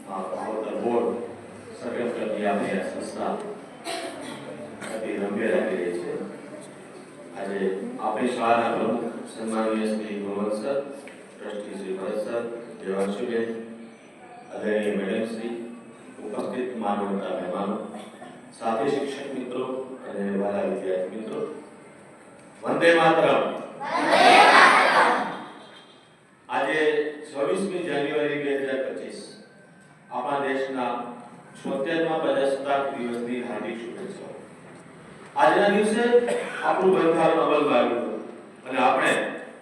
ભાવતર board સર્વત્ર આપણી આ સંસ્થા અતિ રમ્ય લાગી રહી છે. આજે આપણી શાળાના પ્રમુખ સન્માનીય Shri ગોવંશ sir, trustee Shri Bharat sir, દેવાંશુબેન, આદરણીય મેડમ શ્રી, ઉપસ્થિત માનવતા મહેમાનો, સાથે શિક્ષક મિત્રો અને વાલા વિદ્યાર્થી મિત્રો, વંદે માતરમ. આજે 26મી જાન્યુઆરી 2025 આપણા દેશના 76મા પ્રજાસત્તાક દિવસની હાર્દિક શુભેચ્છાઓ. આજના દિવસે આપણું બંધારણ અમલમાં આવ્યું અને આપણે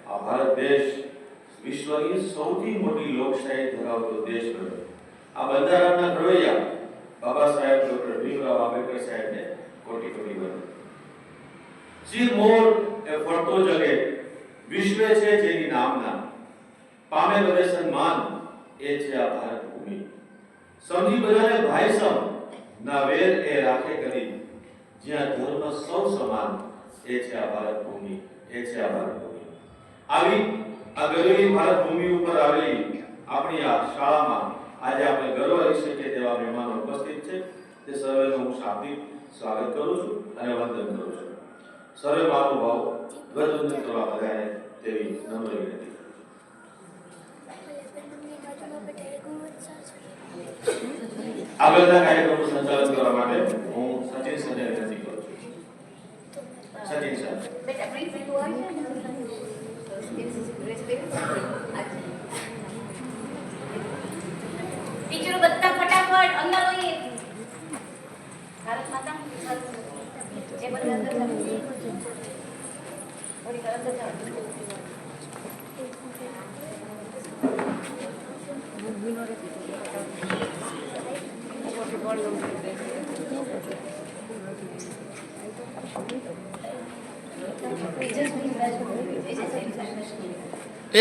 આ ભારત દેશ વિશ્વની સૌથી મોટી લોકશાહી ધરાવતો દેશ બન્યો. આ બંધારણના ઘડવૈયા બાબા સાહેબ ડોક્ટર ભીમરાવ આંબેડકર સાહેબને કોટી કોટી વંદન. ચીર મોર એ ફરતો જગે, વિશ્વે છે જેની નામના, પામે બધે સન્માન એ છે આ ભારત ભૂમિ. સમજી બધાને ભાઈ સમ, ના વેર એ રાખે કરી, જ્યાં ધર્મ સૌ સમાન એ છે આ ભારત ભૂમિ, એ છે આ ભારત ભૂમિ. આવી આ ગૌરવી ભારત ભૂમિ ઉપર આવેલી આપણી આ શાળામાં આજે આપણે ગર્વ રહી શકીએ તેવા મહેમાનો ઉપસ્થિત છે. તે સર્વેનું હું શાબ્દિક સ્વાગત કરું છું અને વંદન કરું છું. સર્વે મહાનુભાવો ધ્વજવંદન કરવા બધાને તેવી નમ્ર વિનંતી. આગળના કાર્યક્રમનું સંચાલન કરવા માટે હું સચિન સરને વિનંતી કરું છું. સચિન સર. બેટા બ્રીફ ટુ હોય છે ટીચરો બધા ફટાફટ અંદર હોઈએ. ભારત માતા જે બધા અંદર થોડી કરત જાઓ.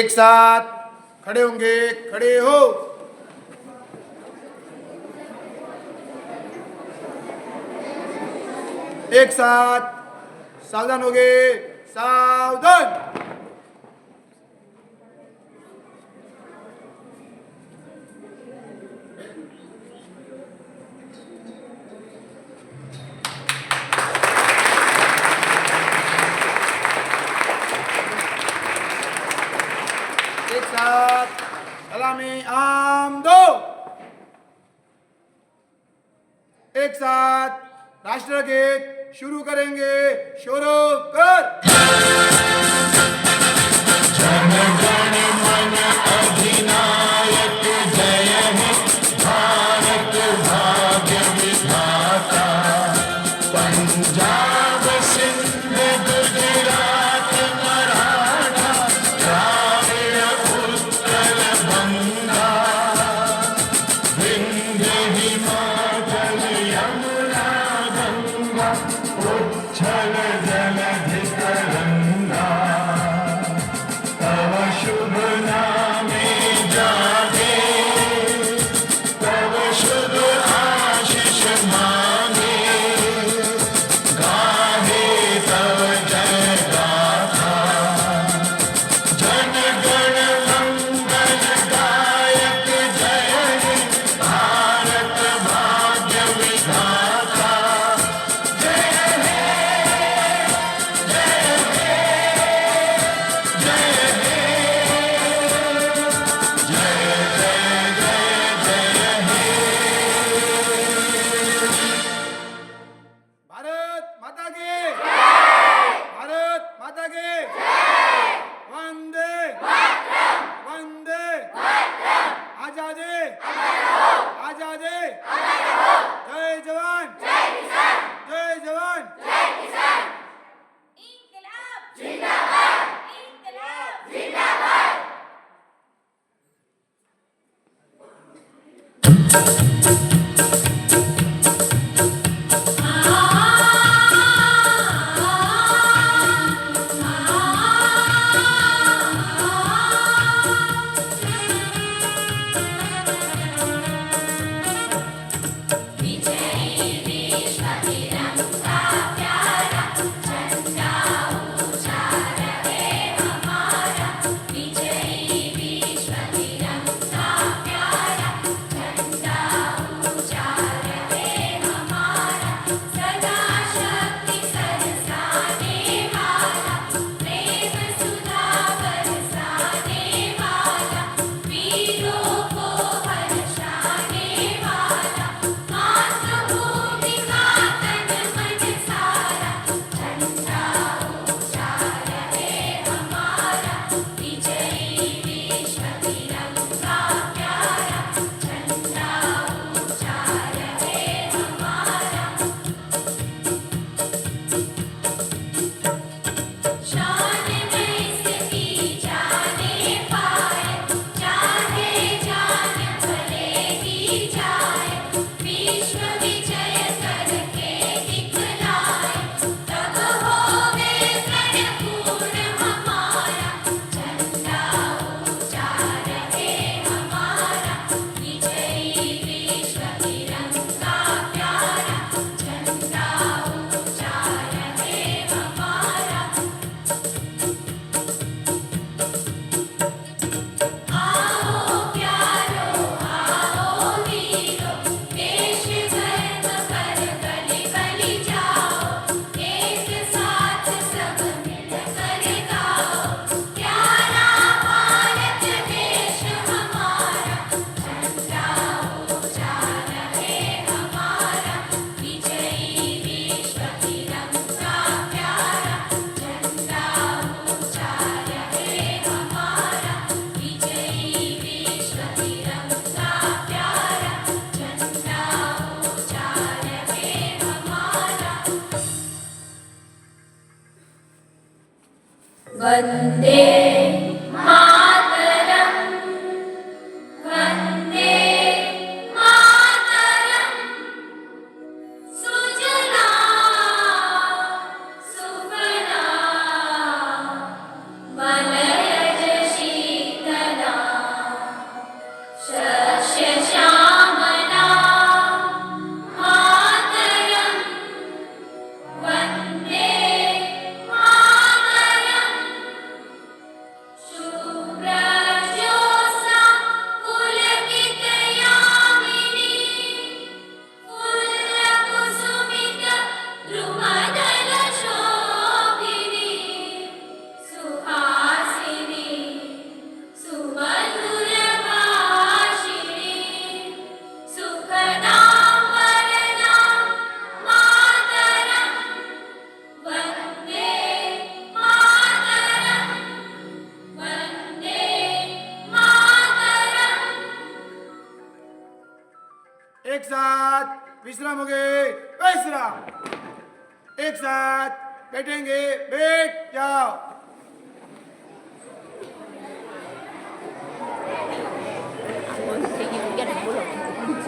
एक साथ खड़े होंगे, खड़े हो. एक साथ सावधान हो गए, सावधान. एक साथ सलामी आम दो. एक साथ राष्ट्रगीत शुरू करेंगे. शुरू कर. जन गण मन अधिनायक जय हे भारत भाग्य विधाता. पंजाब सिंध गुजरात मराठा द्राविड़ उत्कल बंगा विंध्य हिमाचल यमुना गंगा उच्छल जलधि तरंगा. तव शुभ नामे जागे, तव शुभ आशीष मांगे. गाहे तव जय गाथा, जन गण मंगल गायक जय हे भारत भाग्य विधाता. जय हे, जय हे, जय हे, जय जय जय जय हे. भारत माता की भारत माता की वंदे वंदे आजादी आजादी. जय जवान जय जवान. ઇન્કલાબ જિંદાબાદ. ઇન્કલાબ જિંદાબાદ. વિજય वन्दे मातरम् वन्दे मातरम् सुजला सुफला वलयज शीतला शस्यश्यामला मातरम् वन्दे शुभ्रज्योत्स्ना पुलकितयामिनी फुल्लकुसुमितद्रुमदलशोभिनी सुहासिनी सुमधुरभाषिणी सुखदां वरदां मातरं वन्दे मातरम् वन्दे मातरम्। एक साथ विश्राम हो गए, विश्राम। एक साथ बैठेंगे, बैठ जाओ।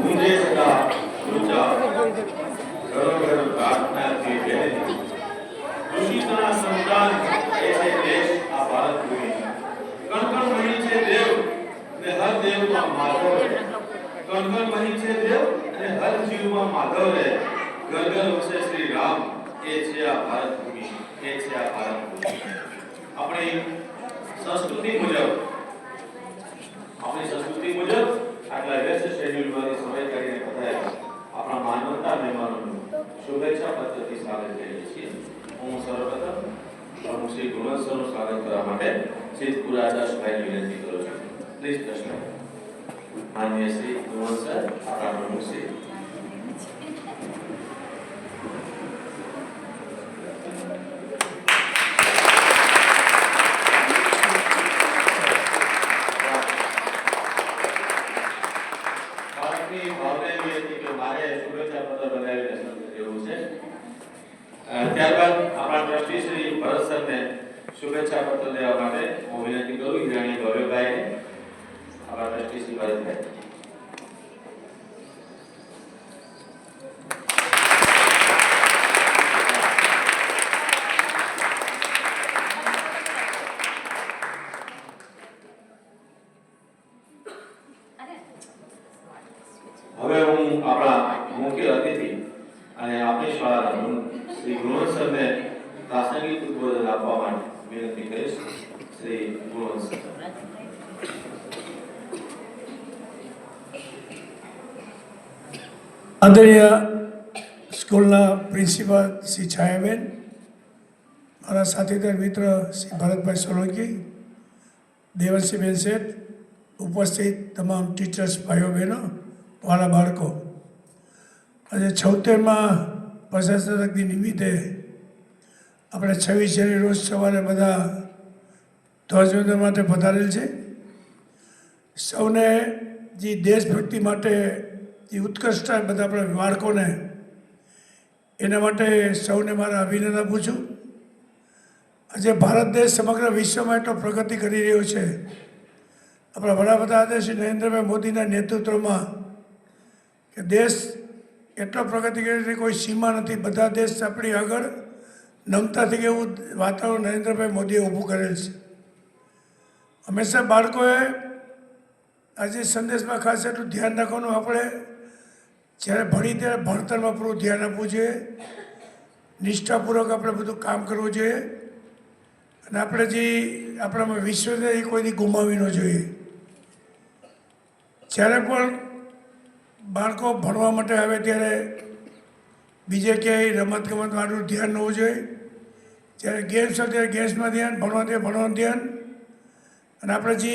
ऊंचे सदा ऊंचा घरों प्रार्थना की बेनती ऋषि तना संतान ऐसे देश आ भारत भूमि कण कण मही छे देव ने हर देव માં માધવ રે કણ કણ મહી છે દેવ અને હર જીવ માં માધવ રે ઘર ઘર વસે શ્રી રામ એ છે આ ભારત ભૂમિ એ છે આ ભારત ભૂમિ આપણી સંસ્કૃતિ મુજબ આટલા વ્યસ્ત શેડ્યુલમાંથી સમય કાઢીને બધાએ આપણા માનવતા મહેમાનોનું શુભેચ્છા પત્રથી સ્વાગત કરીએ છીએ હું સર્વપ્રથમ પ્રમુખ શ્રી ગુણવંત સરનું સ્વાગત કરવા માટે સિદ્ધપુરા આદર્શભાઈની વિનંતી કરું છું પ્લીઝ પ્રશ્ન માનનીય શ્રી ગુણવંત સર આપણા પ્રમુખ શ્રી ત્યારબાદ આપણા ટ્રસ્ટી શ્રી ભરત સરને શુભેચ્છા પત્ર દેવા માટે હું વિનંતી કરું હિરાણી ભવ્યભાઈને આપણા ટ્રસ્ટી શ્રી ભરતભાઈ હવે હું આપણા મુખ્ય અતિથિ અને આપણી શાળાના શ્રી ગુણવંત સરને પ્રાસંગિક ઉદ્બોધન આપવા માટે વિનંતી કરીશ શ્રી ગુણવંત સર આદરણીય સ્કૂલના પ્રિન્સિપાલ શ્રી છાયાબેન, મારા સાથીદાર મિત્ર શ્રી ભરતભાઈ સોલંકી, દેવનસિંહબેન શેઠ, ઉપસ્થિત તમામ ટીચર્સ ભાઈઓ બહેનો, વાલા બાળકો, આજે 76માં પ્રજાસત્તાક દિન નિમિત્તે આપણે 26 જાન્યુઆરી રોજ સવારે બધા ધ્વજવંદન માટે પધારેલ છે. સૌને જે દેશભક્તિ માટે જે ઉત્કૃષ્ટ બધા આપણા બાળકોને એના માટે સૌને મારા અભિનંદન આપું છું. આજે ભારત દેશ સમગ્ર વિશ્વમાં એટલો પ્રગતિ કરી રહ્યો છે. આપણા વડાપ્રધાન શ્રી નરેન્દ્રભાઈ મોદીના નેતૃત્વમાં કે દેશ એટલો પ્રગતિ કરે છે, કોઈ સીમા નથી, બધા દેશ આપણી આગળ નમતા થઈ ગયા એવું વાતાવરણ નરેન્દ્રભાઈ મોદીએ ઊભું કરેલ છે. હંમેશા બાળકોએ આજે સંદેશમાં ખાસ એટલું ધ્યાન રાખવાનું, આપણે જ્યારે ભણી ત્યારે ભણતરમાં પૂરું ધ્યાન આપવું જોઈએ, નિષ્ઠાપૂર્વક આપણે બધું કામ કરવું જોઈએ અને આપણે જે આપણામાં વિશ્વ છે એ કોઈની ગુમાવી ન જોઈએ. જ્યારે પણ બાળકો ભણવા માટે આવે ત્યારે બીજે ક્યાંય રમતગમતમાં ધ્યાન ન હોવું જોઈએ. જ્યારે ગેમ્સ હોય ત્યારે ગેમ્સમાં ધ્યાન, ભણવા ત્યારે ભણવાનું ધ્યાન. અને આપણે જે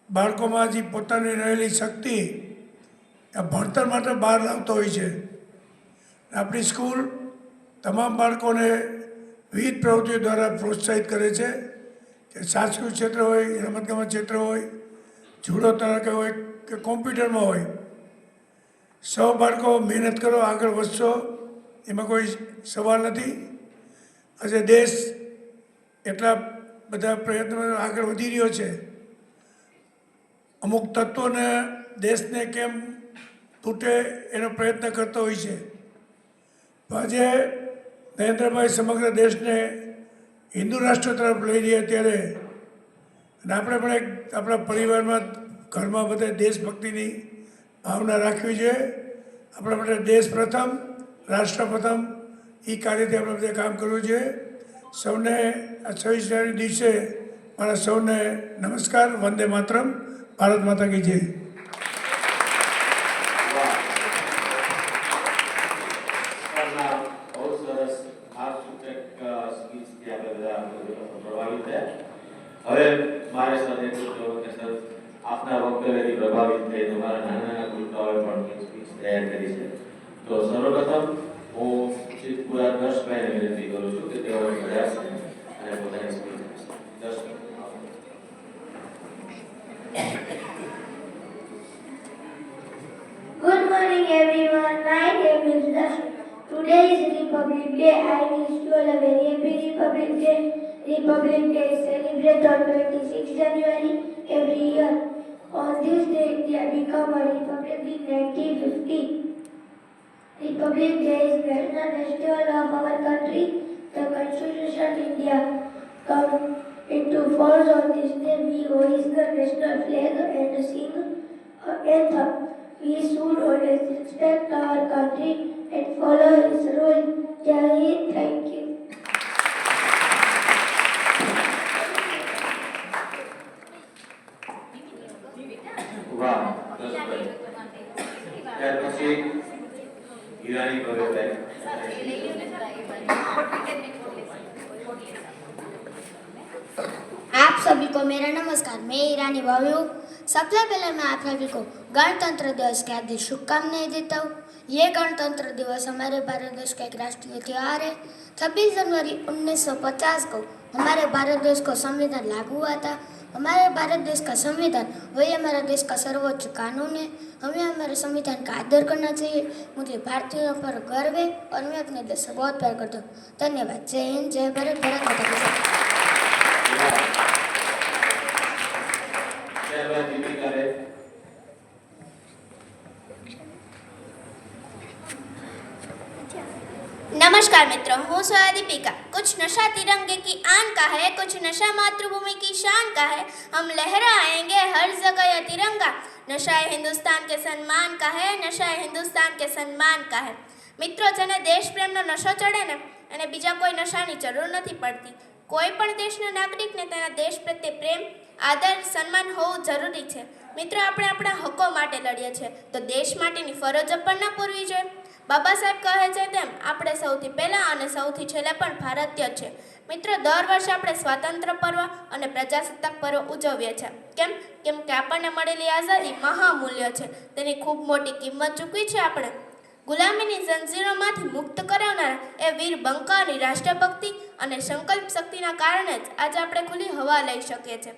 બાળકોમાં જે પોતાની રહેલી શક્તિ આ ભણતર માટે બહાર લાવતો હોય છે. આપણી સ્કૂલ તમામ બાળકોને વિવિધ પ્રવૃત્તિઓ દ્વારા પ્રોત્સાહિત કરે છે, કે સાંસ્કૃતિક ક્ષેત્ર હોય, રમતગમત ક્ષેત્ર હોય, જુડો તરકે હોય કે કોમ્પ્યુટરમાં હોય. સૌ બાળકો મહેનત કરો, આગળ વધશો, એમાં કોઈ સવાલ નથી. આજે દેશ એટલા બધા પ્રયત્નો આગળ વધી રહ્યો છે. અમુક તત્વોને દેશને કેમ તૂટે એનો પ્રયત્ન કરતો હોય છે. તો આજે નરેન્દ્રભાઈ સમગ્ર દેશને હિન્દુ રાષ્ટ્ર તરફ લઈ રહ્યા ત્યારે અને આપણે પણ એક આપણા પરિવારમાં ઘરમાં બધા દેશભક્તિની ભાવના રાખવી જોઈએ. આપણા માટે દેશ પ્રથમ, રાષ્ટ્ર પ્રથમ, એ કાર્યથી આપણે બધા કામ કરવું જોઈએ. સૌને આ 26 જાન્યુઆરી દિવસે મારા સૌને નમસ્કાર. વંદે માતરમ. ભારત માતા કી જય. હવે મારે સાથે આપના વક્તવ્યથી પ્રભાવિત થઈ તમારા નાના નાના ગુરુઓએ પણ સ્પીચ તૈયાર કરી છે. તો સર્વપ્રથમ હું ચિતપુરા દર્શભાઈને વિનંતી કરું છું કે તેઓ પ્રયાસ અને પોતાની speech દર્શ. Good morning everyone, my name is Darshan. Today is Republic Day. I wish you all a very happy Republic Day. Republic Day is celebrated on 26 January every year. On this day, India became a republic in 1950. Republic Day is national festival of our country. The Constitution of India come into force on this day. We hoist the national flag and sing anthem. We should always respect our country and follow his rule. Jai Hind. Thank you. વાહ, દર્શભાઈ. ત્યાર પછી હીરાની ભગતભાઈ. आप सभी को मेरा नमस्कार. मैं ईरानी भाभी हूँ. सबसे पहले मैं आप सभी को गणतंत्र दिवस की हार्दिक शुभकामनाएं देता हूँ. ये गणतंत्र दिवस हमारे भारत देश का एक राष्ट्रीय त्यौहार है. 26 जनवरी 1950 को हमारे भारत देश को संविधान लागू हुआ था. हमारे भारत देश का संविधान वही हमारे देश का सर्वोच्च कानून है. हमें हमारे संविधान का आदर करना चाहिए. मुझे भारतीयों पर गर्व है और मैं अपने देश से बहुत प्यार करता हूँ. धन्यवाद. जय हिंद, जय भारत. भारत माता की जय. ત્યારબાદ દીપિકા રે. नमस्कार मित्रों, हूँ स्वया दीपिका. कुछ नशा तिरंगे की आन का है, कुछ नशा मातृभूमि की शान का है. हम लहराएंगे हर जगह यह तिरंगा. नशा हिंदुस्तान के सम्मान का है, नशा हिंदुस्तान के सम्मान का है. મિત્રો, જેને દેશ પ્રેમનો નશો ચડે ને એને બીજા કોઈ નશાની જરૂર નથી પડતી. કોઈ પણ દેશના નાગરિકને તેના દેશ પ્રત્યે પ્રેમ, આદર, સન્માન હોવું જરૂરી છે. મિત્રો, આપણે આપણા હકો માટે લડીએ છીએ તો દેશ માટેની ફરજો પણ ન પૂરવી જોઈએ. બાબા સાહેબ કહે છે તેમ આપણે સૌથી પહેલા અને સૌથી છેલ્લે પણ ભારતીય છે. મિત્રો, દર વર્ષે આપણે સ્વાતંત્ર્ય પર્વ અને પ્રજાસત્તાક પર્વ ઉજવીએ છીએ. કેમ કે આપણને મળેલી આઝાદી મહામૂલ્ય છે. તેની ખૂબ મોટી કિંમત ચૂકવી છે આપણે. ગુલામીની જંજીરોમાંથી મુક્ત કરાવનારા એ વીર બંકાની રાષ્ટ્રભક્તિ અને સંકલ્પ શક્તિના કારણે જ આજે આપણે ખુલ્લી હવા લઈ શકીએ છીએ.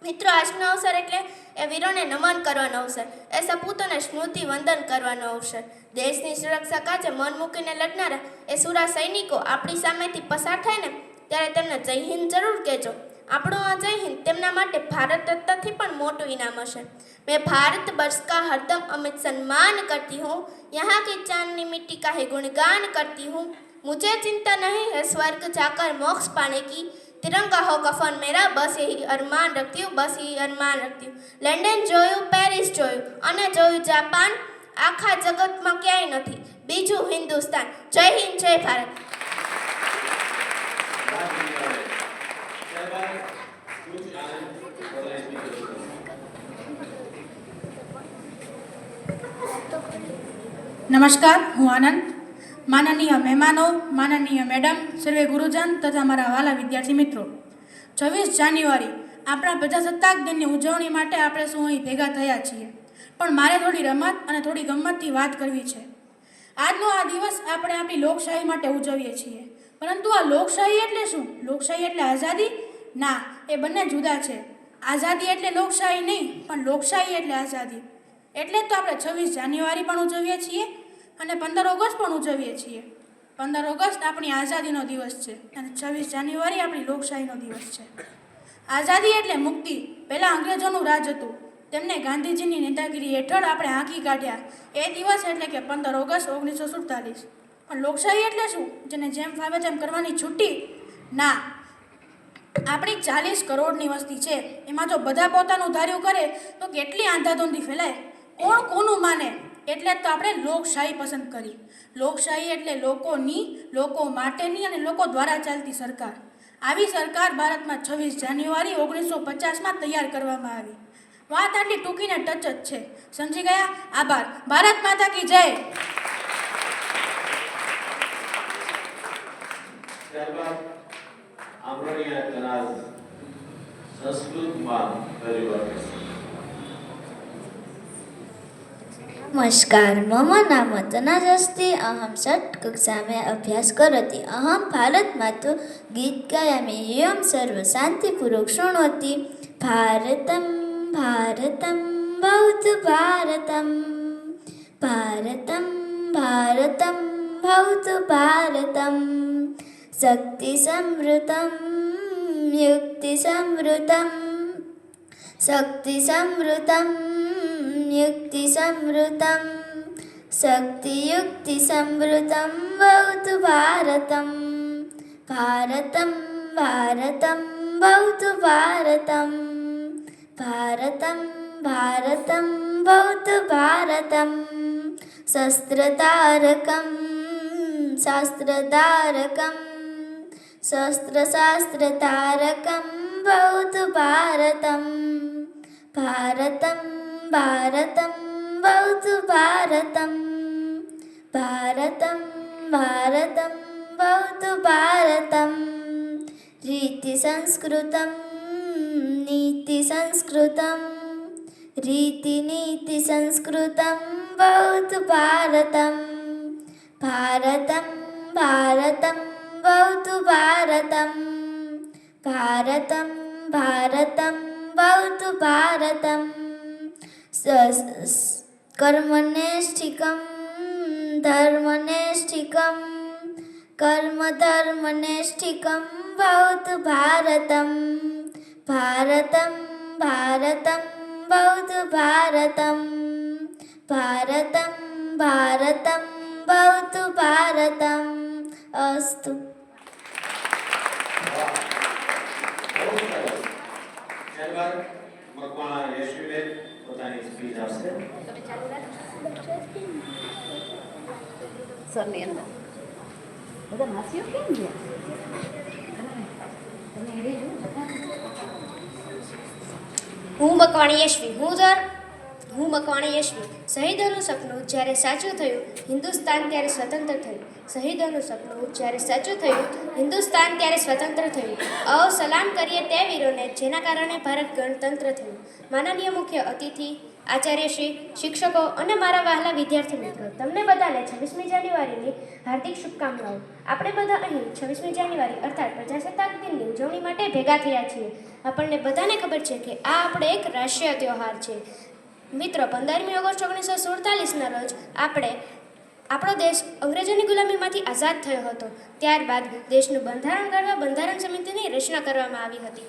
મિત્રો, આજનો અવસર એટલે એ વીરોને નમન કરવાનો અવસર, એ સપૂતોને સ્મૃતિ વંદન કરવાનો અવસર. દેશની સુરક્ષા કાજે મન મૂકીને લડનારા એ સુરા સૈનિકો આપણી સામેથી પસાર થાય ને ત્યારે તેમને જય હિન્દ જરૂર કહેજો. આપણું આ જય હિન્દ તેમના માટે ભારત રત્નથી પણ મોટું ઇનામ હશે. मैं भारत वर्ष का हरदम अमित सम्मान करती हूँ। यहाँ की चांदनी मिट्टी का ही गुणगान करती हूँ। मुझे चिंता नहीं है स्वर्ग जाकर मोक्ष पाने की, तिरंगा हो कफन मेरा, बस यही अरमान रखती हूँ, बस यही अरमान रखती हूँ। लंडन જોયું, પેરિસ જોયું અને જોયું જાપાન, આખા જગતમાં ક્યાંય નથી બીજું હિન્દુસ્તાન। જય હિન્દ, જય ભારત। ત્યારબાદ કુછ આનંદ પોતાની સ્પીકર કરશે। નમસ્કાર, હું આનંદ। માનનીય મહેમાનો, માનનીય મેડમ, સર્વે ગુરુજન તથા મારા વાલા વિદ્યાર્થી મિત્રો, 26 જાન્યુઆરી આપણા પ્રજાસત્તાક દિનની ઉજવણી માટે આપણે સૌ અહીં ભેગા થયા છીએ। પણ મારે થોડી રમત અને થોડી ગમ્મતથી વાત કરવી છે। આજનો આ દિવસ આપણે આપણી લોકશાહી માટે ઉજવીએ છીએ, પરંતુ આ લોકશાહી એટલે શું? લોકશાહી એટલે આઝાદી? ના, એ બંને જુદા છે। આઝાદી એટલે લોકશાહી નહીં, પણ લોકશાહી એટલે આઝાદી। એટલે જ તો આપણે 26 જાન્યુઆરી પણ ઉજવીએ છીએ અને 15 ઓગસ્ટ પણ ઉજવીએ છીએ। 15 ઓગસ્ટ આપણી આઝાદીનો દિવસ છે અને 26 જાન્યુઆરી આપણી લોકશાહીનો દિવસ છે। આઝાદી એટલે મુક્તિ। પહેલાં અંગ્રેજોનું રાજ હતું, તેમને ગાંધીજીની નેતાગીરી હેઠળ આપણે હાંકી કાઢ્યા। એ દિવસ એટલે કે 15 ઓગસ્ટ 1947। પણ લોકશાહી એટલે શું? જેને જેમ ફાવે તેમ કરવાની છૂટી? ના, આપણી 40 કરોડની વસ્તી છે, એમાં જો બધા પોતાનું ધાર્યું કરે તો કેટલી આંધાધૂંધી ફેલાય? કોણ કોનું માને? એટલે જ તો આપણે લોકશાહી પસંદ કરી। લોકશાહી એટલે લોકોની, લોકો માટેની અને લોકો દ્વારા ચાલતી સરકાર। આવી સરકાર ભારતમાં 26 જાન્યુઆરી 1950માં તૈયાર કરવામાં આવી। વાત આટલી ટૂંકીને ટચ જ છે, સમજી ગયા? આભાર। ભારત માતા की जय। ત્યારબાદ આંબરણીય કનાલ સંસ્કૃતમાં રજૂઆત કરશે। नमस्कार, मम नाम तनाजस्ति। अहं षट्कक्षा में अभ्यास करति। अहं भारत मातु गीत गायामि। एवं सर्व शान्तिपूर्वक शृणोति। भारतं भारतं भवतु भारतं, भारतं भारतं भवतु भारतं, शक्तिसंवृतं युक्तिसंवृतं, शक्तिसंवृतं युक्तिसंवृतं, शक्तियुक्तिसंवृतं भवतु भारतं, भारतं भारतं भवतु भारतं, भारतं भारतं भवतु भारतं, शस्त्रधारकं शास्त्रधारकं, शस्त्रशास्त्रधारकं भवतु भारतं, भारतं भारतं भवतु भारतं, भारतं भारतं भवतु भारतं, रीतिसंस्कृतं नीतिसंस्कृतं, रीतिनीतिसंस्कृतं भवतु भारतं, भारतं भारतं भवतु भारतं, भारतं भारतं भवतु भारतं, कर्मनेष्ठिकं धर्मनेष्ठिकं, कर्मधर्मनेष्ठिकं भवतु भारतं, भारतं भारतं भवतु भारतं, भारतं भारतं भवतु भारतम्। अस्तु। ત્યારબાદ મકવાણા યશવીબેન પોતાની સ્પીચ આપશે। સરની અંદર બધા માસીઓ કેમ ગયા? તમે એડે જો હું મકવાણી યશવી। હું મકવાણી યશવી। શહીદોનું સપનું જ્યારે સાચું થયું, હિન્દુસ્તાન ત્યારે સ્વતંત્ર થયું। શહીદોનું સપનું જ્યારે સાચું થયું, હિન્દુસ્તાન ત્યારે સ્વતંત્ર થયું। આવો સલામ કરીએ તે વીરોને જેના કારણે ભારત ગણતંત્ર થયું। માનનીય મુખ્ય અતિથિ, આચાર્યશ્રી, શિક્ષકો અને મારા વહાલા વિદ્યાર્થી મિત્રો, તમને બધાને 26મી જાન્યુઆરીની હાર્દિક શુભકામનાઓ। આપણે બધા અહીં 26મી જાન્યુઆરી અર્થાત પ્રજાસત્તાક દિનની ઉજવણી માટે ભેગા થયા છીએ। આપણને બધાને ખબર છે કે આ આપણે એક રાષ્ટ્રીય તહેવાર છે। મિત્રો, 15મી ઓગસ્ટ 1947ના રોજ આપણો દેશ અંગ્રેજોની ગુલામીમાંથી આઝાદ થયો હતો। ત્યારબાદ દેશનું બંધારણ ઘડવા બંધારણ સમિતિની રચના કરવામાં આવી હતી।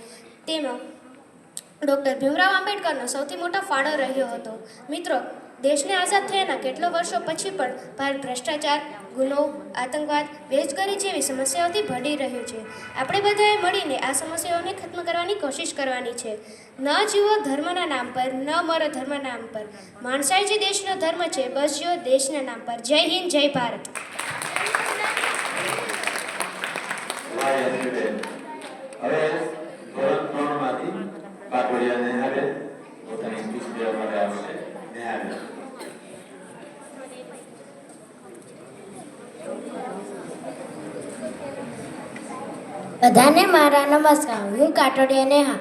તેમાં ડૉક્ટર ભીમરાવ આંબેડકરનો સૌથી મોટો ફાળો રહ્યો હતો. મિત્રો, દેશને આઝાદ થયાના કેટલો વર્ષો પછી પણ ભારત ભ્રષ્ટાચાર, ગુનો, આતંકવાદ, બેરોજગારી જેવી સમસ્યાઓથી ભળી રહ્યું છે. આપણે બધાએ મળીને આ સમસ્યાઓને ખત્મ કરવાની કોશિશ કરવાની છે. ન જીવો ધર્મના નામ પર, ન મરો ધર્મના નામ પર. માણસાઈ જે દેશનો ધર્મ છે, બસ જીવો દેશના નામ પર. જય હિન્દ, જય ભારત. હવે ધોરણ 3 માંથી કાકોડિયા નેહાબેન પોતાની સ્પીચ દેવા માટે આવશે. નેહાબેન. બધાને મારા નમસ્કાર. હું કાટોડિયા નેહા.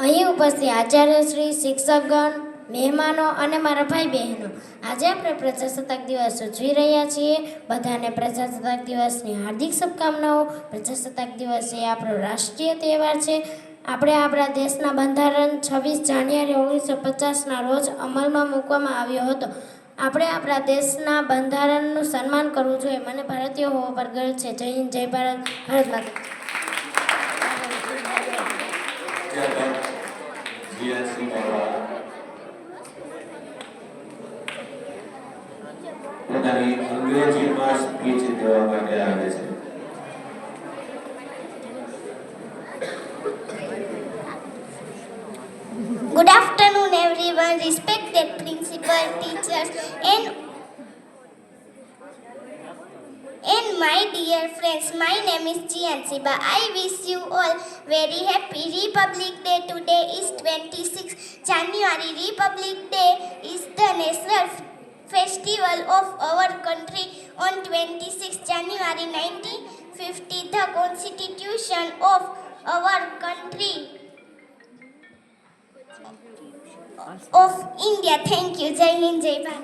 અહીં ઉપસ્થિત આચાર્યશ્રી, શિક્ષકગણ, મહેમાનો અને મારા ભાઈ બહેનો, આજે આપણે પ્રજાસત્તાક દિવસ ઉજવી રહ્યા છીએ. બધાને પ્રજાસત્તાક દિવસની હાર્દિક શુભકામનાઓ. પ્રજાસત્તાક દિવસ એ આપણો રાષ્ટ્રીય તહેવાર છે. આપણે આપણા દેશના બંધારણ 26 જાન્યુઆરી 1950ના રોજ અમલમાં મૂકવામાં આવ્યો હતો. આપણે આપણા દેશના બંધારણનું સન્માન કરવું જોઈએ. મને ભારતીય હોવા પર ગર્વ છે. જય હિન્દ, જય ભારત. ભારત માતા. પોતાની અંગ્રેજીમાં સ્પીચ દેવા માટે આવે છે. Good afternoon, everyone. Respected principal, teachers, and my dear friends. My name is Jian Siba. I wish you all very happy Republic Day. Today is 26 January. Republic Day is the national festival of our country. On 26 January 1950, the Constitution of our country of India. Thank you. Jai Hind, Jai Bharat.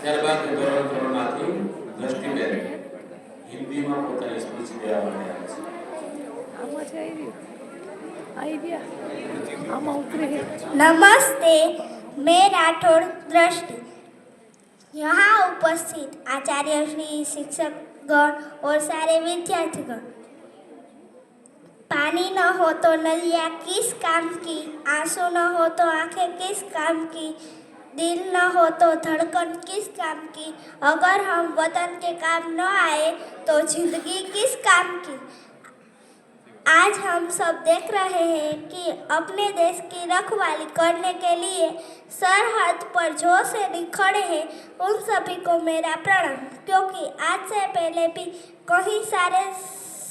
ત્યારબાદ ધોરણ 3 માંથી દ્રષ્ટિબેન હિન્દીમાં પોતાની speech દેવા માટે આવે છે. नमस्ते, मैं राठौड़ दृष्टि। यहाँ उपस्थित आचार्य श्री, शिक्षकगण और सारे विद्यार्थीगण, पानी न हो तो नलिया किस काम की, आंसू न हो तो आंखें किस काम की, दिल न हो तो धड़कन किस काम की, अगर हम वतन के काम न आए तो जिंदगी किस काम की। आज हम सब देख रहे हैं कि अपने देश की रखवाली करने के लिए सरहद पर जो सैनिक खड़े हैं, उन सभी को मेरा प्रणाम, क्योंकि आज से पहले भी कई सारे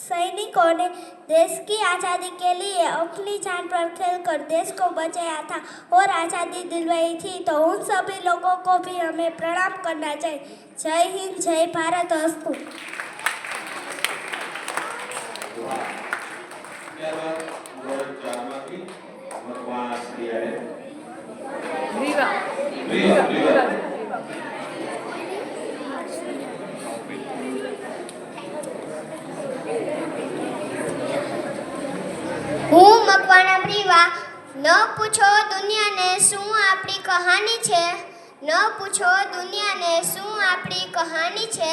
सैनिकों ने देश की आज़ादी के लिए अपनी जान पर खेलकर देश को बचाया था और आज़ादी दिलवाई थी, तो उन सभी लोगों को भी हमें प्रणाम करना चाहिए। जय हिंद, जय भारत अस्तु। ત્યારબાદ ધોરણ 4 માંથી મકવાણા શ્રી આવે. પ્રિયા. હું મકવાણા પ્રીવા. ન પૂછો દુનિયાને શું આપણી કહાની છે, ન પૂછો દુનિયાને શું આપણી કહાની છે.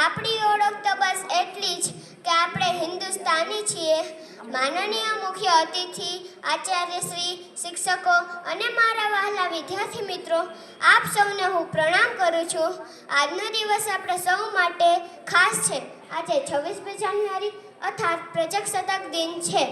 આપણી ઓળખ તો બસ એટલી જ કે આપણે હિન્દુસ્તાની છીએ. માનનીય મુખ્ય અતિથિ, આચાર્યશ્રી, શિક્ષકો અને મારા વહાલા વિદ્યાર્થી મિત્રો, આપ સૌને હું પ્રણામ કરું છું. આજનો દિવસ આપણે સૌ માટે ખાસ છે. આજે 26 જાન્યુઆરી અર્થાત પ્રજાસત્તાક દિન છે.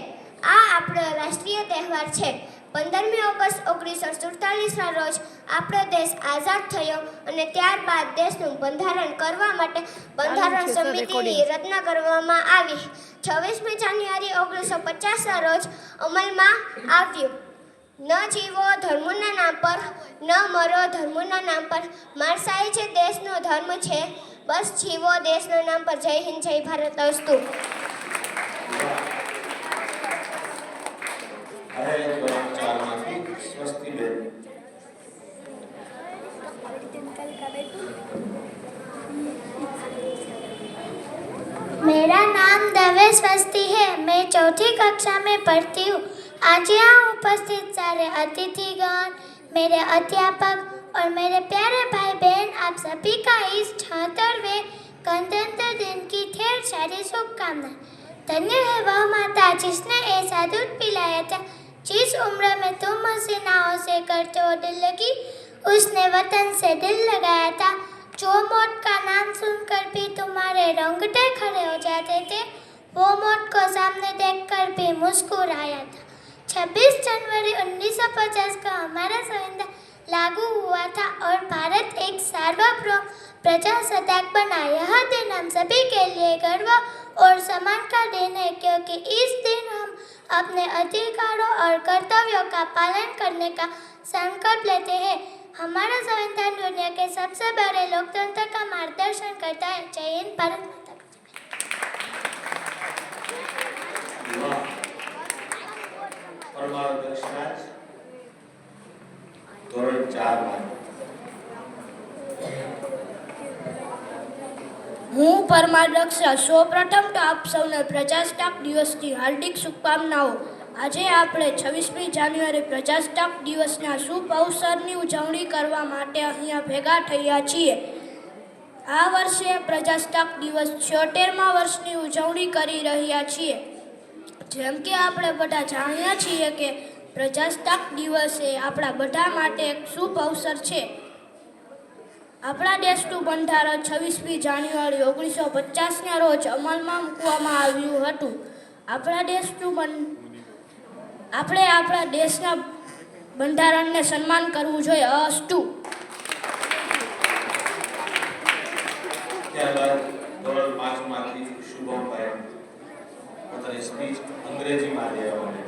આ આપણો રાષ્ટ્રીય તહેવાર છે. 15મી ઓગસ્ટ 1947ના રોજ આપણો દેશ આઝાદ થયો અને ત્યારબાદ દેશનું બંધારણ કરવા માટે બંધારણ સમિતિની રચના કરવામાં આવી. 26મી જાન્યુઆરી 1950ના રોજ અમલમાં આવ્યું. ન જીવો ધર્મના નામ પર, ન મરો ધર્મના નામ પર. માણસાઈ જે દેશનો ધર્મ છે, બસ જીવો દેશના નામ પર. જય હિન્દ, જય ભારત અસ્તુ. હવે ધોરણ 4 માંથી સ્વસ્તિબેન. मेरा नाम दवे स्वस्ति है। मैं 4ठी कक्षा में पढ़ती हूँ। आज यहाँ उपस्थित सारे अतिथिगण, मेरे अध्यापक और मेरे प्यारे भाई बहन, आप सभी का इस 76वें गणतंत्र दिन की ढेर सारी शुभकामनाएं। धन्य है वह माता जिसने ऐसा दूध पिलाया था। जिस उम्र में तुम हसीनाओं से करते हो दिल लगी, उसने वतन से दिल लगाया था। जो मौत का नाम सुनकर भी तुम्हारे रोंगटे खड़े हो जाते थे, वो मौत को सामने देखकर भी मुस्कुराया था। 26 जनवरी 1950 का हमारा संविधान लागू हुआ था और भारत एक सार्वभौम प्रजासत्ताक बना। यह दिन हम सभी के लिए गर्व और सम्मान का दिन है, क्योंकि इस दिन हम अपने अधिकारों और कर्तव्यों का पालन करने का संकल्प लेते हैं। हमारा संविधान दुनिया के सबसे बड़े लोकतंत्र का मार्गदर्शन करता है। जय हिंद, भारत माता की जय। परमार दक्षराज ધોરણ 4 માં હું પરમાર દક્ષા સૌપ્રથમ તો આપ સૌને પ્રજાસત્તાક દિવસની હાર્દિક શુભકામનાઓ। આજે આપણે 26મી જાન્યુઆરી પ્રજાસત્તાક દિવસના શુભ અવસરની ઉજવણી કરવા માટે અહીંયા ભેગા થયા છીએ। આ વર્ષે પ્રજાસત્તાક દિવસ 76મા વર્ષની ઉજવણી કરી રહ્યા છીએ। જેમ કે આપણે બધા જાણીએ છીએ કે પ્રજાસત્તાક દિવસ એ આપણા બધા માટે એક શુભ અવસર છે। આપણા દેશનું બંધારણ 26મી જાન્યુઆરી 1950ના રોજ અમલમાં મૂકવામાં આવ્યું હતું। આપણે આપણા દેશના બંધારણને સન્માન કરવું જોઈએ। અસ્તુ। ત્યારબાદ ધોરણ 5 માંથી શુભમ ભાઈ પોતાની સ્પીચ અંગ્રેજીમાં દેવા માટે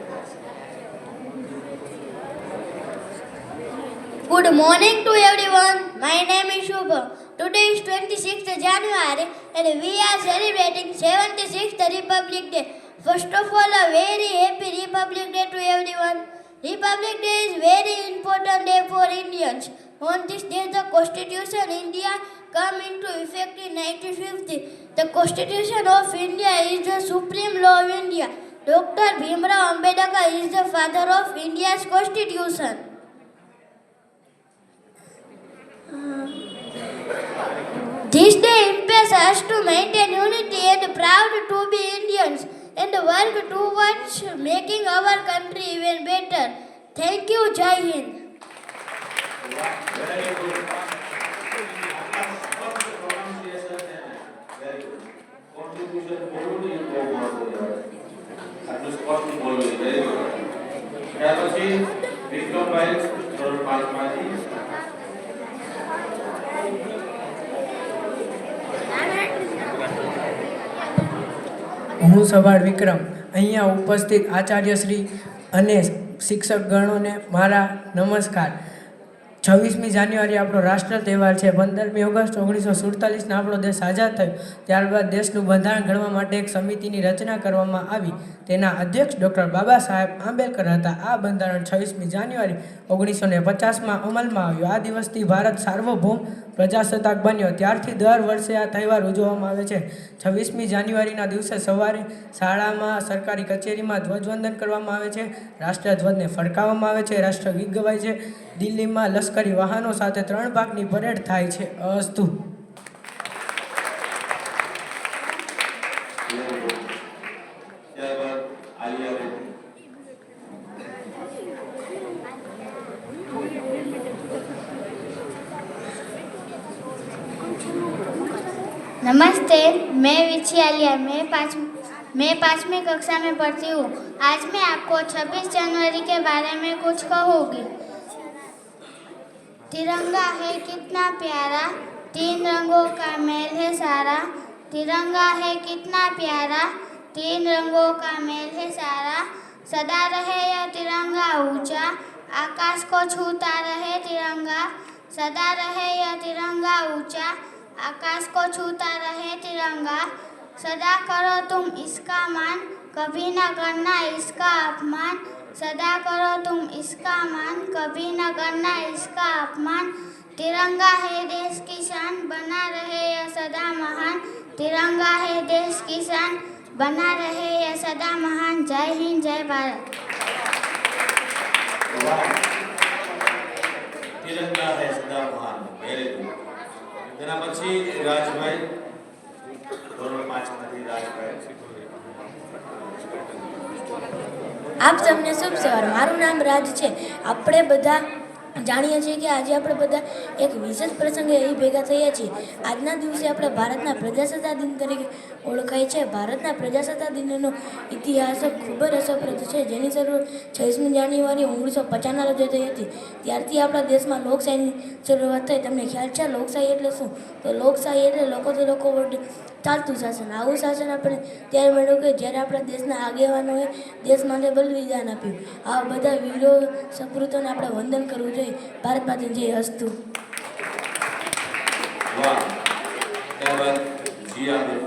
Good morning to everyone. My name is Shubham. Today is 26th January and we are celebrating 76th Republic Day. First of all, a very happy Republic Day to everyone. Republic Day is very important day for Indians. On this day, the Constitution India come into effect in 1950. The Constitution of India is the supreme law of India. Dr. Bhimrao Ambedkar is the father of India's Constitution. This day impels us to maintain unity and proud to be Indians and work towards making our country even better. Thank you, Jai Hind. Very good. Contribution બોલવું બહુ મહત્વનું આટલું સ્પષ્ટ બોલવું very good. ત્યાર પછી વિક્રમભાઈ ધોરણ 5 માંથી હું સવાળ વિક્રમ અહીંયા ઉપસ્થિત આચાર્યશ્રી અને શિક્ષકગણોને મારા નમસ્કાર। 26મી જાન્યુઆરી આપણો રાષ્ટ્ર તહેવાર છે। 15મી ઓગસ્ટ 1947ના આપણો દેશ આઝાદ થયો, ત્યારબાદ દેશનું બંધારણ ઘડવા માટે એક સમિતિની રચના કરવામાં આવી। તેના અધ્યક્ષ ડૉક્ટર બાબા સાહેબ આંબેડકર હતા। આ બંધારણ 26મી જાન્યુઆરી 1950માં અમલમાં આવ્યું। આ દિવસથી ભારત સાર્વભૌમ પ્રજાસત્તાક બન્યો। ત્યારથી દર વર્ષે આ તહેવાર ઉજવવામાં આવે છે। 26મી જાન્યુઆરીના દિવસે સવારે શાળામાં, સરકારી કચેરીમાં ધ્વજવંદન કરવામાં આવે છે, રાષ્ટ્રધ્વજને ફરકાવવામાં આવે છે, રાષ્ટ્રગીત ગવાય છે। દિલ્હીમાં લશ્કરી વાહનો સાથે 3 ભાગની પરેડ થાય છે। અસ્તુ। ત્યારબાદ આલિયાબેન नमस्ते, मैं विची आलिया। मैं 5वीं कक्षा में पढ़ती हूँ। आज मैं आपको 26 जनवरी के बारे में कुछ कहूँगी। तिरंगा है कितना प्यारा, 3 रंगों का मेल है सारा। तिरंगा है कितना प्यारा, 3 रंगों का मेल है सारा। सदा रहे यह तिरंगा ऊंचा, आकाश को छूता रहे तिरंगा। सदा रहे यह तिरंगा ऊंचा, आकाश को छूता रहे तिरंगा। सदा करो तुम इसका मान, कभी न करना इसका अपमान। सदा करो तुम इसका मान, कभी न करना इसका अपमान। तिरंगा है देश की शान, बना रहे यह सदा महान। तिरंगा है देश की शान, बना रहे यह सदा महान। जय हिंद, जय भारत। तिरंगा है सदा महान। Very good. તેના પછી રાજભાઈ ધોરણ 5 માંથી રાજભાઈ આપ સૌને શુભ સવાર. મારું નામ રાજ છે. આપણે બધા જાણીએ છીએ કે આજે આપણે બધા એક વિશેષ પ્રસંગે અહીં ભેગા થયા છીએ. આજના દિવસે આપણે ભારતના પ્રજાસત્તાક દિન તરીકે ઓળખાય છે. ભારતના પ્રજાસત્તાક દિનનો ઇતિહાસ ખૂબ જ રસપ્રદ છે, જેની શરૂઆત 26મી જાન્યુઆરી 1950ના રોજ થઈ હતી. ત્યારથી આપણા દેશમાં લોકશાહીની શરૂઆત થઈ. તમને ખ્યાલ છે લોકશાહી એટલે શું? તો લોકશાહી એટલે લોકો વડે ચાલતું શાસન. આવું શાસન આપણે ત્યારે મળ્યું કે જ્યારે આપણા દેશના આગેવાનોએ દેશ માટે બલિદાન આપ્યું. આવા બધા વીરો સપૂતોને આપણે વંદન કરવું જોઈએ. ભારત માતા જય. અસ્તુ. વાહ. ત્યારબાદ જીયા બેન.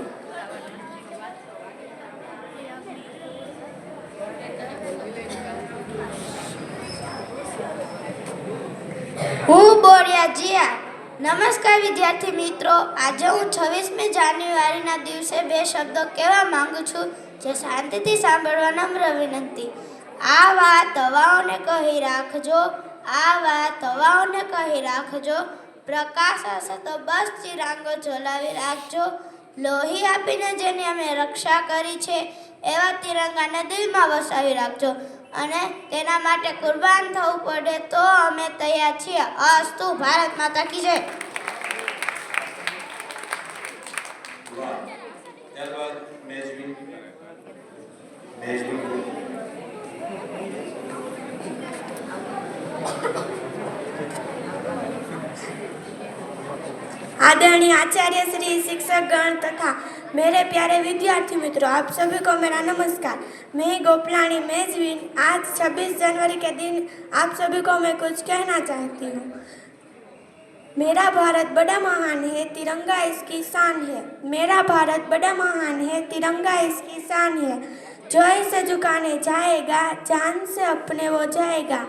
હું બોરિયા જીયા. નમસ્કાર વિદ્યાર્થી મિત્રો. આજે હું 26મી જાન્યુઆરીના દિવસે બે શબ્દો કહેવા માંગુ છું, જે શાંતિથી સાંભળવા નમ્ર વિનંતી. આ વાત હવાઓને કહી રાખજો, આ વાત હવાઓને કહી રાખજો. પ્રકાશ હશે તો બસ તિરંગો ઝુલાવી રાખજો. લોહી આપીને જેની અમે રક્ષા કરી છે, એવા તિરંગાને દિલમાં વસાવી રાખજો. અને તેના માટે કુરબાન થવું પડે તો અમે તૈયાર છીએ. અસ્તુ. ભારત માતા કી જય. વાહ. ત્યારબાદ મેજબીન. મેજબીન. आदरणीय आचार्य श्री शिक्षक गण तथा मेरे प्यारे विद्यार्थी मित्रों, आप सभी को मेरा नमस्कार. मैं गोपलानी मेजवीन. आज 26 जनवरी के दिन आप सभी को मैं कुछ कहना चाहती हूँ. मेरा भारत बड़ा महान है, तिरंगा इसकी शान है. मेरा भारत बड़ा महान है, तिरंगा इसकी शान है. जो इसे झुकाने जाएगा, जान से अपने वो जाएगा.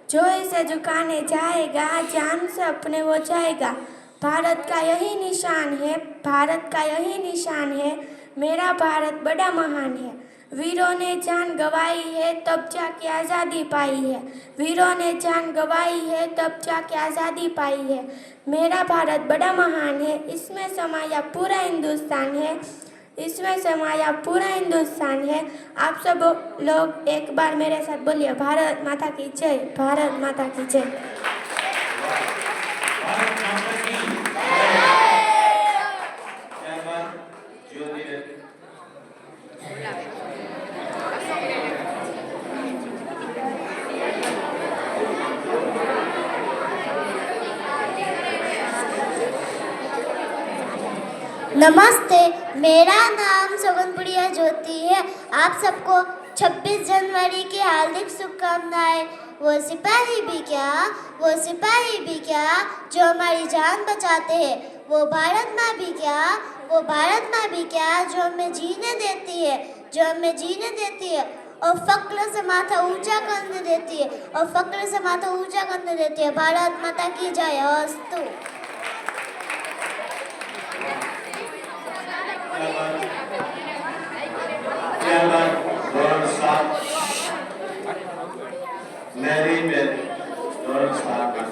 जो इसे झुकाने जाएगा, जान से अपने वो जाएगा. भारत का यही निशान है, भारत का यही निशान है. मेरा भारत बड़ा महान है. वीरों ने जान गंवाई है, तब जाके आज़ादी पाई है. वीरों ने जान गंवाई है, तब जाके आज़ादी पाई है. मेरा भारत बड़ा महान है. इसमें समाया पूरा हिंदुस्तान है, इसमें समाया पूरा हिंदुस्तान है. आप सब लोग एक बार मेरे साथ बोलिए, भारत माता की जय, भारत माता की जय. ત્યારબાદ જ્યોતિ બેન. नमस्ते, मेरा नाम सुगनपुरिया ज्योति है. आप सबको 26 जनवरी की हार्दिक शुभकामनाएं. वो सिपाही भी क्या, वो सिपाही भी क्या जो हमारी जान बचाते हैं. वो भारत माँ भी क्या, वो भारत माँ भी क्या जो हमें जीने देती है, जो हमें जीने देती है और फक्र से माथा ऊंचा करने देती है, और फक्र से माथा ऊंचा करने देती है. भारत माता की जय. अस्तु. ત્યારબાદ ધોરણ 7 મેરી બેન. ધોરણ 7.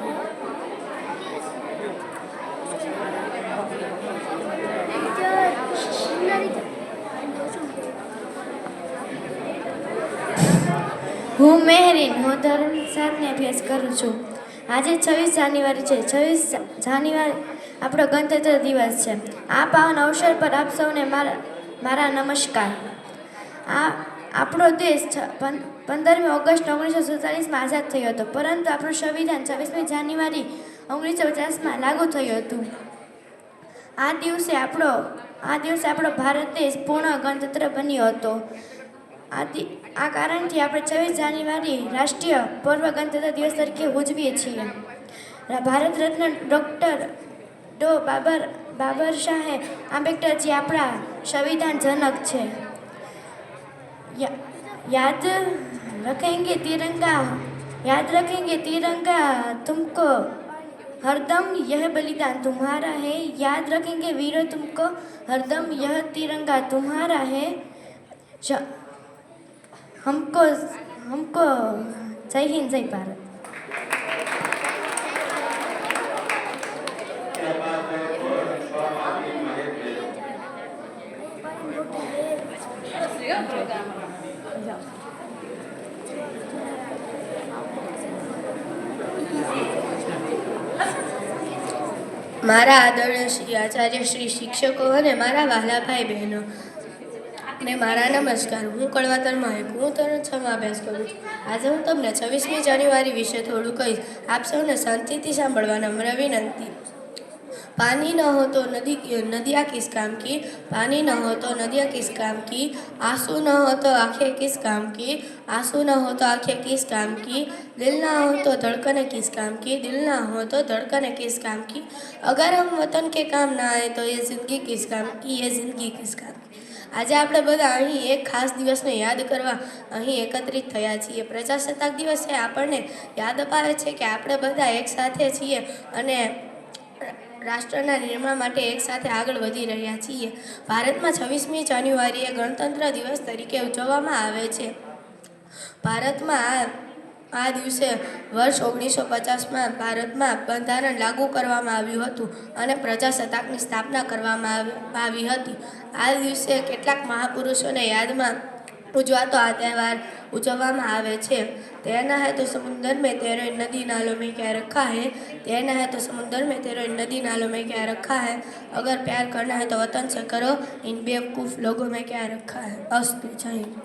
હું મેહરીન. હું ધોરણ 7ને અભ્યાસ કરું છું. આજે 26 જાન્યુઆરી છે. 26 જાન્યુઆરી આપણો ગણતંત્ર દિવસ છે. આ પાવન અવસર પર આપ સૌને મારા નમસ્કાર. આપણો દેશ 15મી ઓગસ્ટ 1947માં આઝાદ થયો હતો, પરંતુ આપણું સંવિધાન 26મી જાન્યુઆરી 1950માં લાગુ થયું હતું. આ દિવસે આપણો ભારત દેશ પૂર્ણ ગણતંત્ર બન્યો હતો. આ કારણથી આપણે 26 જાન્યુઆરી રાષ્ટ્રીય પૂર્વ ગણતંત્ર દિવસ તરીકે ઉજવીએ છીએ. ભારત રત્ન ડૉક્ટર બાબર સાહેબ આંબેડકરજી આપણા સંવિધાન જનક છે. याद रखेंगे तिरंगा तुमको हरदम, यह बलिदान तुम्हारा है. याद रखेंगे वीरो तुमको हरदम, यह तिरंगा तुम्हारा है. हमको जय हिंद, जय भारत. મારા આદરણીય શ્રી આચાર્ય શ્રી શિક્ષકો અને મારા વહાલા ભાઈ બહેનો ને મારા નમસ્કાર. હું કડવાતરમાં હું ધોરણ 6 માં અભ્યાસ કરું છું. આજે હું તમને 26મી જાન્યુઆરી વિશે થોડું કહીશ. આપ સૌને શાંતિથી સાંભળવા નમ્ર વિનંતી. पानी न हो तो नदियाँ किस काम की, पानी न हो तो नदियाँ किस काम की, आंसू न हो तो आंखें किस काम की, आंसू न हो तो आंखें किस काम की, दिल ना हो तो धड़कने किस काम की, दिल ना हो तो धड़कने किस काम की, अगर हम वतन के काम ना आए तो ये जिंदगी किस काम की, ये जिंदगी किस काम की. આજે આપણે બધા અહીં એક ખાસ દિવસને યાદ કરવા અહીં એકત્રિત થયા છીએ. પ્રજાસત્તાક દિવસે આપણને યાદ અપાવે છે કે આપણે બધા એક સાથે છીએ અને રાષ્ટ્રના નિર્માણ માટે એકસાથે આગળ વધી રહ્યા છીએ. ભારતમાં 26મી જાન્યુઆરીએ ગણતંત્ર દિવસ તરીકે ઉજવવામાં આવે છે. ભારતમાં આ દિવસે વર્ષ 1950માં ભારતમાં બંધારણ લાગુ કરવામાં આવ્યું હતું અને પ્રજાસત્તાકની સ્થાપના કરવામાં આવી હતી. આ દિવસે કેટલાક મહાપુરુષોને યાદમાં उजवातो आ त्यौहार उजवવામાં આવે છે. तैरना है तो समुंदर में तैरो, नदी नालों में क्या रखा है. तैरना है तो समुंदर में तैरो, नदी नालों में क्या रखा है. अगर प्यार करना है तो वतन से करो, इन बेवकूफ़ लोगों में क्या रखा है. अस्तु. जय हिंद.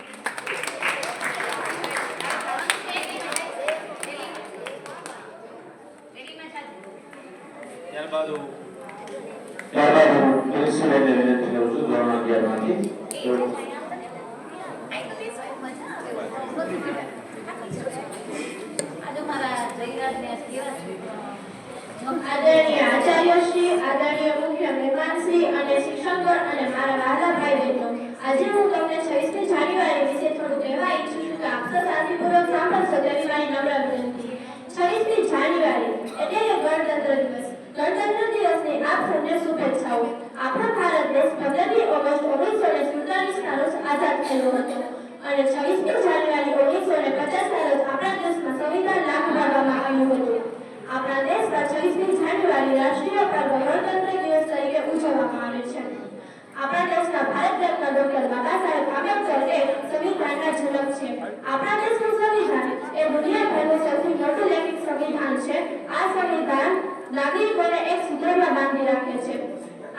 ત્યારબાદ હું પ્રિન્સિપલને વિનંતી કરું છું ધોરણ 11 માંથી આદરણીય આચાર્યશ્રી, આદરણીય મુખ્ય મહેમાનશ્રી અને શિક્ષકગણ અને મારા વહાલા ભાઈ બહેનો, આજે હું તમને 26મી જાન્યુઆરી વિશે થોડું કહેવા ઈચ્છું છું કે આપ સૌ શાંતિપૂર્વક સાંભળશો તેવી મારી નમ્ર વિનંતી. 26મી જાન્યુઆરી એટલે કે ગણતંત્ર દિવસ. ગણતંત્ર દિવસની આપ સૌને શુભેચ્છાઓ. આપણો ભારત દેશ 15મી ઓગસ્ટ 1947ના રોજ આઝાદ થયો હતો અને 26મી જાન્યુઆરી 1950ના રોજ આપણા દેશમાં સંવિધાન લાગુ કરવામાં આવ્યું હતું. આપણા દેશમાં 26મી જાન્યુઆરી રાષ્ટ્રીય પર્વ ગણતંત્ર દિવસ તરીકે ઉજવવામાં આવે છે. આપણા દેશના ભારત રત્ન ડોક્ટર બાબા સાહેબ આંબેડકર એ સંવિધાનના જનક છે. આપણા દેશનું સંવિધાન એ દુનિયાભરનું સૌથી મોટું લેખિત સંવિધાન છે. આ સંવિધાન નાગરિકોને એક સૂત્રમાં બાંધી રાખે છે.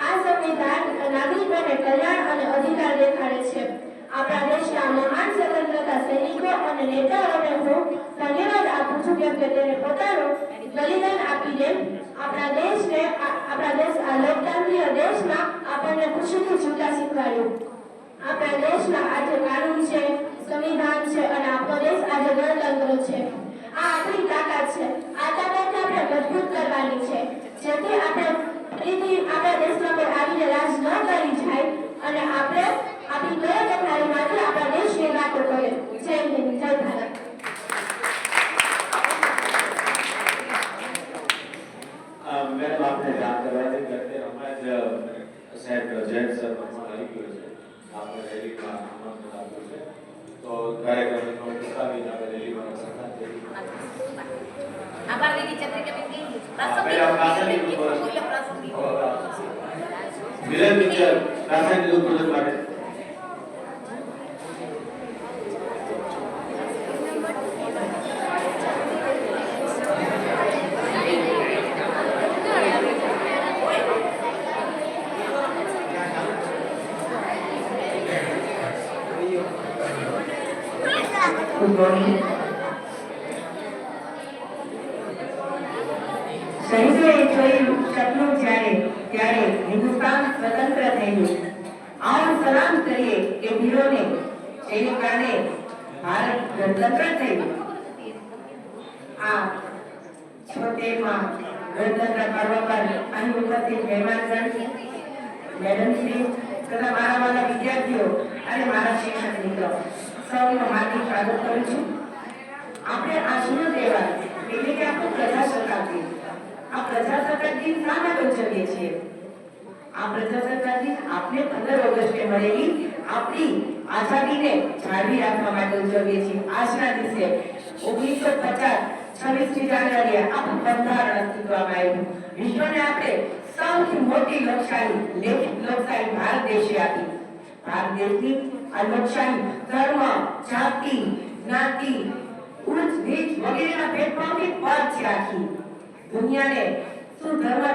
આ સંવિધાન નાગરિકોને કલ્યાણ અને અધિકાર દેખાડે છે. આપણા દેશના મહાન સ્વતંત્રતા સૈનિકો અને નેતાઓને હું ધન્યવાદ આપું છું કેમ કે તેને પોતાનું બલિદાન આપીને આપણા દેશ આ લોકતાંત્રિક દેશમાં આપણને ખુશીથી જીવતા શીખવાડ્યું. આપણા દેશમાં આજે કાનૂન છે, સંવિધાન છે અને આપણો દેશ આજે ગણતંત્ર છે. આ આપણી તાકાત છે. આ તાકાતને આપણે મજબૂત કરવાની છે જેથી આપણા દેશમાં કોઈ આવીને રાજ ન કરી જાય અને આપણે આપણી કયા કથારીમાંથી આપણા દેશની વાતો કરીએ. જય હિન્દ, જય ભારત. મેડમ આપને જાણ કરવાની કે હમણાં જ સાહેબ જયંત સર આવી ગયો છે. આપણે રેલીમાં આમંત્રણ આપ્યું છે તો કાર્યક્રમની નોંધ ઉઠાવીને આપણે રેલીમાં આભાર દીદી ચંદ્રિકા બેન. વિરેન પિક્ચર રાસાયણિક ઉત્પાદન માટે શહીદોએ જોયું સપનું ત્યારે હિન્દુસ્તાન સ્વતંત્ર થયું. આમ સલામ કરીએ એ વીરોને જેને કારણે ભારત ગણતંત્ર થયું. આ 76માં ગણતંત્ર પર્વ પર અહીં ઉપસ્થિત મહેમાનગણ, મેડમશ્રી તથા મારા વાલા વિદ્યાર્થીઓ અને મારા શિક્ષક મિત્રો સૌનું હાર્દિક સ્વાગત કરું છું. આપણે આજનો તહેવાર એટલે કે આપણો પ્રજાસત્તાક દિન, આ પ્રજાસત્તાક દિન શા માટે ઉજવીએ છીએ? આ પ્રજાસત્તાક દિન આપણે 15 ઓગસ્ટે મળેલી આપણી આઝાદીને જાળવી રાખવા માટે ઉજવીએ છીએ. આજના દિવસે 1950 26મી જાન્યુઆરીએ આપણું બંધારણ અસ્તિત્વમાં આવ્યું. વિશ્વને આપણે સૌથી મોટી લોકશાહી લેખિત લોકશાહી ભારત દેશે આપી. ભારત દેશની આ લોકશાહી ધર્મ, જાતિ, જ્ઞાતિ, ઉચ્ચ નીચ વગેરેના ભેદભાવથી પર છે આખી દુનિયાને શું ધર્મ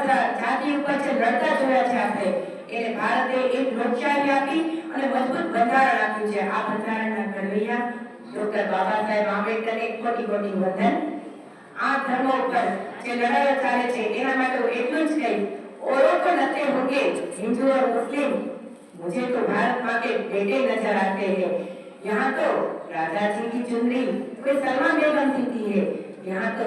જાતિ ઉપર જે લડતા જોયા છે આપણે એને ભારતે એક લોકશાહી આપી અને મજબૂત બંધારણ આપ્યું છે. આ બંધારણના ઘડવૈયા ડોક્ટર બાબા સાહેબ આંબેડકરને કોટી કોટી વંદન. આ ધર્મ ઉપર જે લડાઈઓ ચાલે છે એના માટે હું એટલું જ કહીશ, औरों को लगते होंगे हिंदू और मुस्लिम, मुझे तो भारत माँ के बेटे नजर आते हैं. यहाँ तो राजा जी की चुनरी कोई सलमा बेगम सीती है, यहाँ तो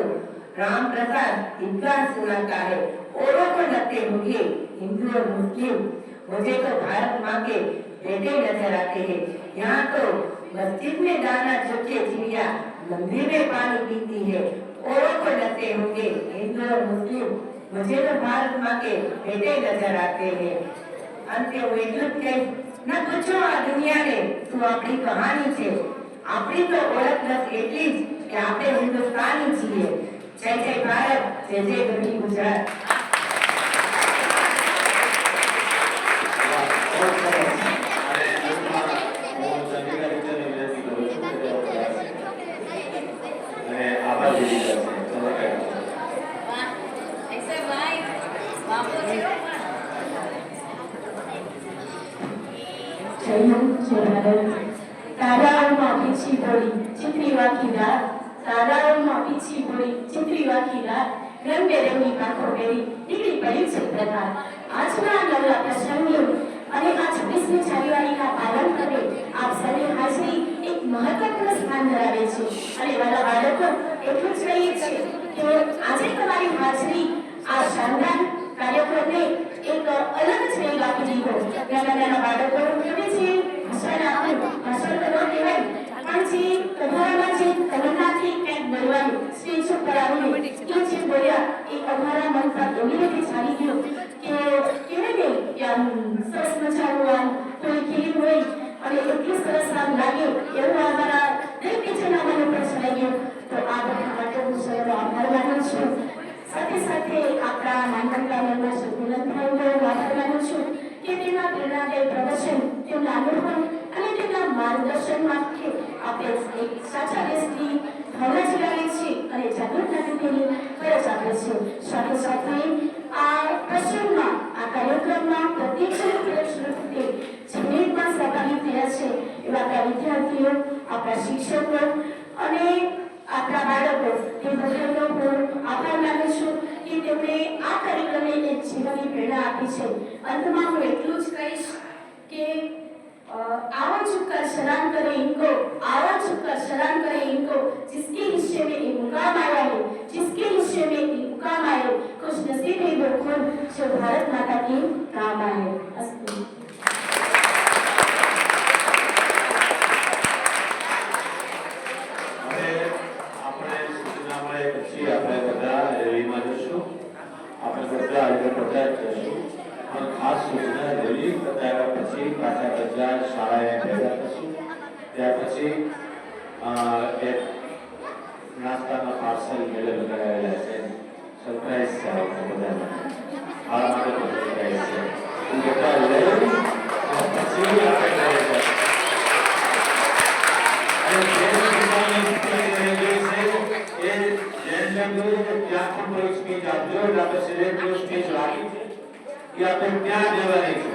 राम प्रसाद इतिहास सुनाता है. औरों को लगते होंगे हिंदू और मुस्लिम, मुझे तो भारत माँ के बेटे नजर आते हैं. यहाँ तो मस्जिद में दाना चुके चिड़िया मंदिर में पानी पीती है. औरों को लगते होंगे हिंदू और मुस्लिम, मुझे तो भारत माँ के बेटे नजर आते हैं. अंते હું એટલું જ કહીશ, ના પૂછો આ દુનિયાને શું આપણી કહાની છે. આપણી તો ઓળખ બસ એટલી જ કે આપણે હિન્દુસ્તાની છીએ. જય જય ભારત, જય જય ગરવી ગુજરાત. આભાર વિધિ કરશે. ऐसे भाई बापू जी જય હિન્દ, જય ભારત. તારાઓમાં પીછી પડી ચિત્રી વાકી રાત, તારાઓમાં પીછી પડી ચિત્રી વાકી રાત, રંગબેરંગી પાંખો પહેરી નીકળી પડી છે પ્રભાત. આજના નવલા પ્રસંગે અને આ 26મી જાન્યુઆરીના પાલન કરે આપ સૌની હાજરી એક મહત્વપૂર્ણ સ્થાન ધરાવે છે. અને વાલા બાળકો, એટલું જ કહીએ છીએ કે આજે તમારી હાજરી આ શાનદાર કાર્યક્રમને એક અલગ જ વેગ આપી દીધો. નાના બાળકો તમે જે ભાષણ આપ્યું, ભાષણ કરવા કહેવાય, પણ જે તમારામાં જે તમન્નાથી કંઈક બોલવાનું સ્ટેજ ઉપર આવીને એ જે બોલ્યા એ અમારા મન પર એવી રીતે ચાલી ગયું કે કહેવાય ને કે આમ સરસ મજાનું આમ કોઈ ગીત હોય અને એટલું સરસ આમ લાગે એવું અમારા દરેક જણા મન ઉપર છવાઈ ગયું. તો આ બધા માટે હું સૌનો આભાર માનું છું. સાથે સાથે આપણા નાનકડા મનના સુગુલનભાઈનો આભાર માનું છું કે તેમના પ્રેરણાદાયી પ્રદર્શન, તેમના અનુભવ અને તેમના માર્ગદર્શનમાંથી આપણે એક સાચા દેશની ભાવના જગાવી છે અને જાગૃત નાગરિકોની ફરજ આપે છે. સાથે સાથે આ પ્રસંગમાં, આ કાર્યક્રમમાં પ્રત્યક્ષ અને પરોક્ષ રીતે જેને પણ સહભાગી થયા છે એવા આપણા વિદ્યાર્થીઓ, આપણા શિક્ષકો અને આપણા બાળકો, તે બધાનો હું આભાર માનું છું કે તેમણે આ કાર્યક્રમને એક જીવનની પ્રેરણા આપી છે. અંતમાં હું એટલું જ કહીશ કે आओ झुककर सलाम करें इनको, आओ झुककर सलाम करें इनको, जिसके हिस्से में ये मुकाम आया है, जिसके हिस्से में ये मुकाम आया है, खुश नसीब है वो खुद जो भारत माता की काम आए. अस्तु. પછી આપણે બધા રેલીમાં જશું. આપણે બધા આજે બધા જશું. પણ ખાસ સૂચના રેલી પતાવ્યા પછી પાછા બધા શાળાએ ભેગા થશું. ત્યાર પછી એક નાસ્તાના પાર્સલ મેળે લગાવેલા છે. સરપ્રાઈઝ છે આપણે બધા આ માટે સરપ્રાઈઝ છે. બધા લઈ પછી આપણે ત્યાં પણ કોઈ સ્પીચ આપજો એટલે આપણે સિલેક્ટ સ્પીચ રાખી છે કે આપણે ત્યાં દેવાની છે.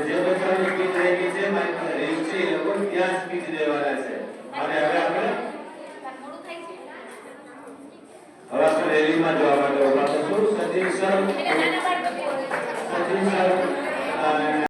જે બધાની સ્પીચ રહી ગઈ છે મારી પાસે રીલ છે એ લોકો ત્યાં સ્પીચ દેવાના છે. અને હવે આપણે રેલીમાં જવા માટે ઉભા થશું. સચિન સર